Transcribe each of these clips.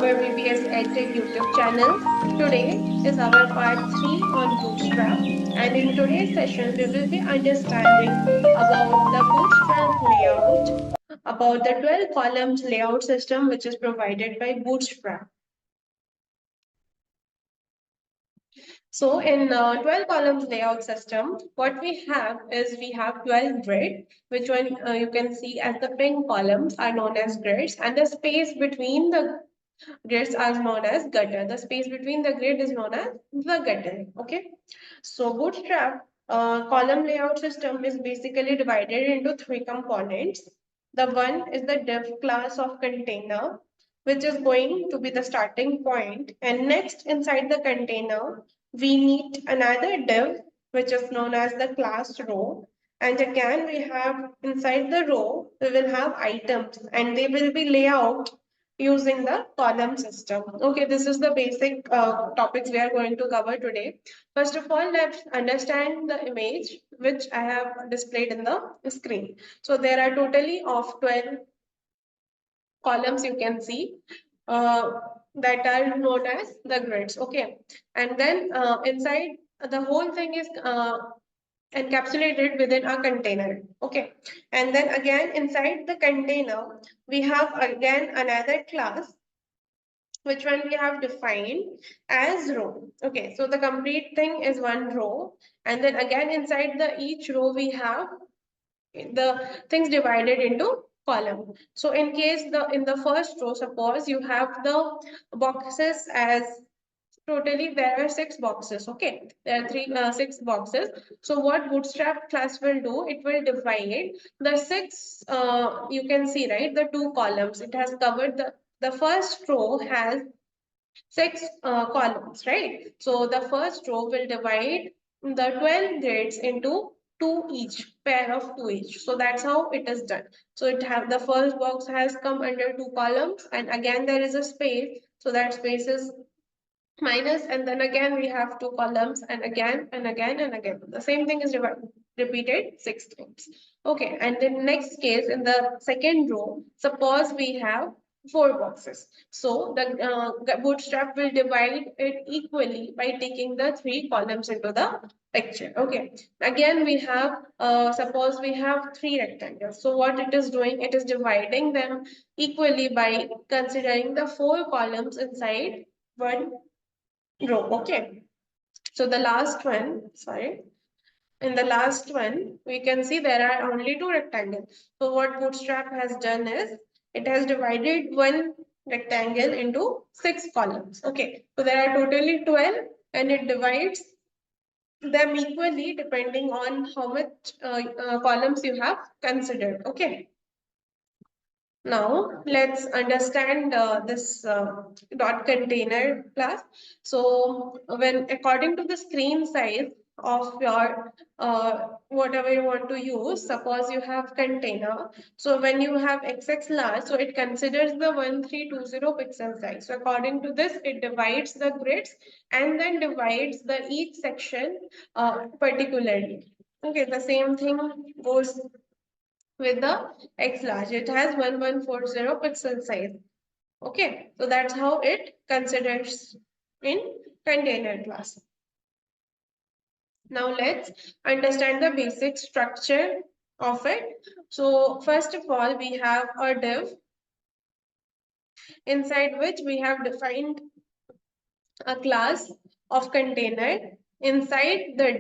our BBS EdTech YouTube channel. Today is our part 3 on Bootstrap, and in today's session, we will be understanding about the Bootstrap layout, about the 12 columns layout system which is provided by Bootstrap. So in 12 columns layout system, what we have is we have 12 grid, which one you can see as the pink columns are known as grids, and the space between the grids are known as gutter. The space between the grid is known as the gutter. Okay. So Bootstrap column layout system is basically divided into three components. The one is the div class of container, which is going to be the starting point. And next inside the container, we need another div, which is known as the class row. And again, we have inside the row, we will have items and they will be layout using the column system. Okay, this is the basic topics we are going to cover today. First of all, let's understand the image which I have displayed in the screen. So there are totally of 12 columns you can see that are known as the grids. Okay, and then inside the whole thing is encapsulated within a container. Okay, and then again inside the container we have again another class which one we have defined as row. Okay, so the complete thing is one row, and then again inside the each row we have the things divided into column. So in case in the first row, suppose you have the boxes as totally there are 6 boxes. Okay, there are 6 boxes. So what Bootstrap class will do, it will divide the 6, you can see, right, the 2 columns. It has covered the first row has 6 columns, right? So the first row will divide the 12 grids into 2 each, pair of 2 each. So that's how it is done. So it have the first box has come under 2 columns, and again there is a space. So that space is minus, and then again we have 2 columns, and again and again and again. The same thing is repeated 6 times. Okay, and in next case, in the second row, suppose we have 4 boxes. So the Bootstrap will divide it equally by taking the 3 columns into the picture. Okay, again we have suppose we have 3 rectangles. So what it is doing, it is dividing them equally by considering the 4 columns inside one row. Okay, so the last one, sorry, in the last one, we can see there are only 2 rectangles. So what Bootstrap has done is, it has divided one rectangle into 6 columns. Okay, so there are totally 12, and it divides them equally depending on how much columns you have considered. Okay. Now let's understand this dot container class. So when according to the screen size of your whatever you want to use, suppose you have container. So when you have XX large, so it considers the 1320 pixel size. So according to this, it divides the grids and then divides the each section particularly. Okay, the same thing goes with the X large. It has 1140 pixel size. Okay, so that's how it considers in container class. Now let's understand the basic structure of it. So first of all, we have a div inside which we have defined a class of container. Inside the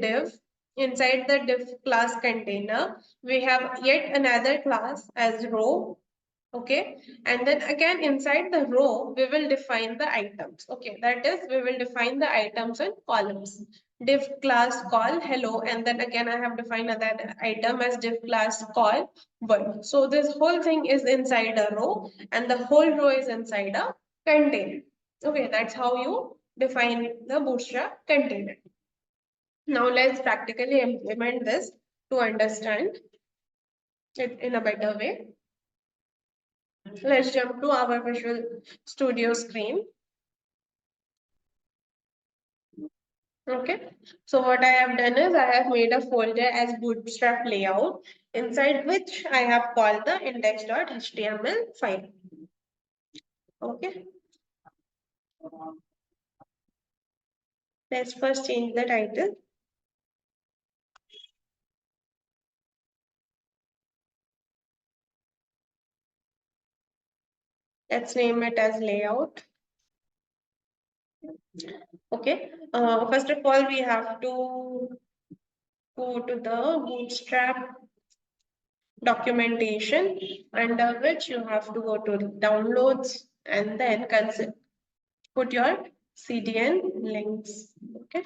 div class container, we have yet another class as row. Okay, and then again inside the row we will define the items. Okay, that is, we will define the items and columns. Div class call hello, and then again I have defined another item as div class call world. So this whole thing is inside a row, and the whole row is inside a container. Okay, that's how you define the Bootstrap container. Now let's practically implement this to understand it in a better way. Let's jump to our Visual Studio screen. Okay, so what I have done is I have made a folder as Bootstrap layout, inside which I have called the index.html file. Okay, Let's first change the title. Let's name it as layout. Okay. First of all, we have to go to the Bootstrap documentation, under which you have to go to downloads and then put your CDN links. Okay.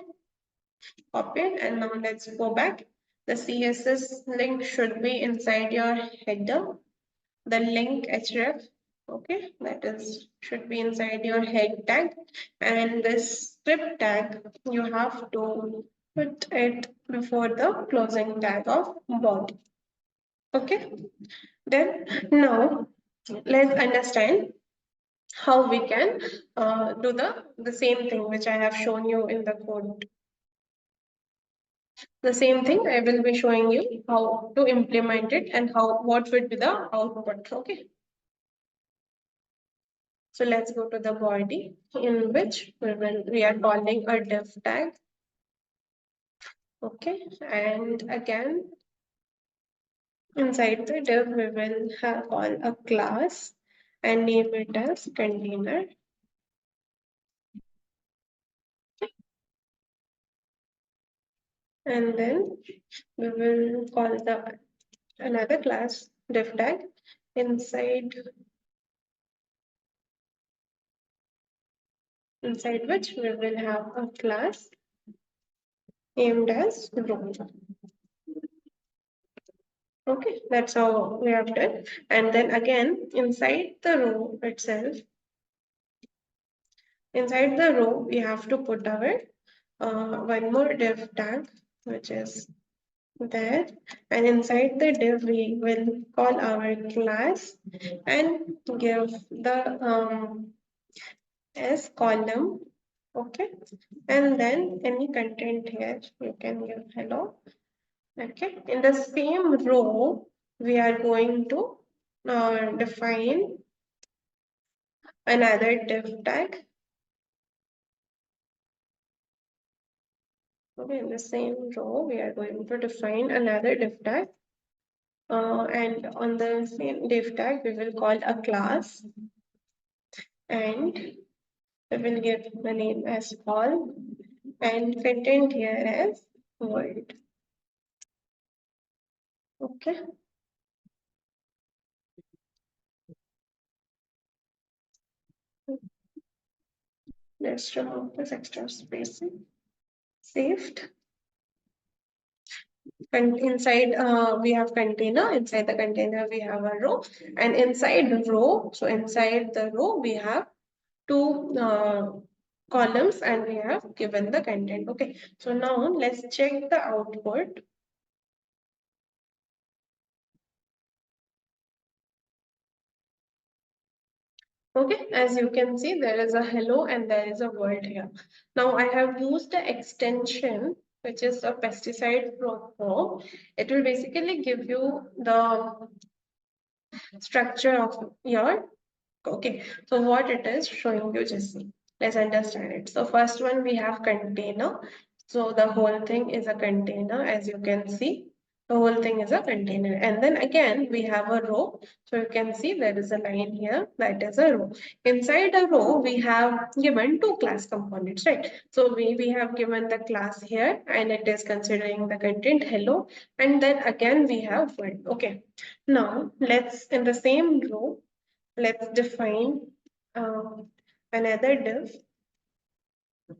Copy it, and now let's go back. The CSS link should be inside your header. The link href, okay, that is should be inside your head tag, and this script tag you have to put it before the closing tag of body. Okay, then now let's understand how we can do the same thing which I have shown you in the code. The same thing I will be showing you how to implement it and how what would be the output. Okay. So let's go to the body, in which we are calling a div tag. Okay, and again inside the div we will call a class and name it as container. And then we will call the another class div tag, inside which we will have a class named as row. Okay, that's how we have done. And then again, inside the row itself, inside the row, we have to put our one more div tag, which is there. And inside the div, we will call our class and give the as column. Okay. And then any content here, you can give hello. Okay. In the same row, we are going to define another div tag. Okay, in the same row, we are going to define another div tag. And on the same div tag, we will call a class and we will give the name as all and content here as world. Okay. Let's remove this extra spacing. Saved. And inside we have container. Inside the container we have a row, and inside the row, so inside the row we have two columns and we have given the content. Okay, so now let's check the output. Okay, as you can see, there is a hello and there is a word here. Now I have used the extension, which is a pesticide form. It will basically give you the structure of your. Okay, so what it is showing you, just see. Let's understand it. So first one we have container. So the whole thing is a container, as you can see. The whole thing is a container. And then again, we have a row. So you can see there is a line here, that is a row. Inside a row, we have given two class components, right? So we have given the class here and it is considering the content hello. And then again, we have one. Okay. Now let's, in the same row, let's define another div,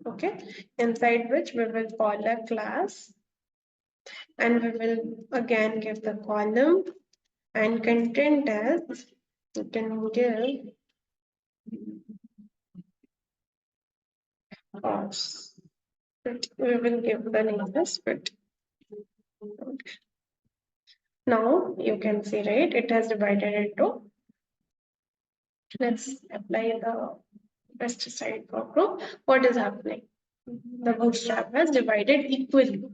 okay, inside which we will call a class and we will again give the column and content as you can give cost. We will give the name as fit. Now you can see, right, it has divided into. Let's apply the pesticide for group. What is happening? The bootstrap has divided equally.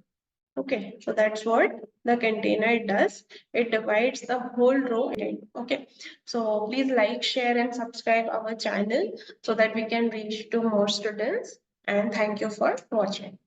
Okay, so that's what the container does. It divides the whole row in. Okay, so please like, share, and subscribe our channel so that we can reach to more students. And thank you for watching.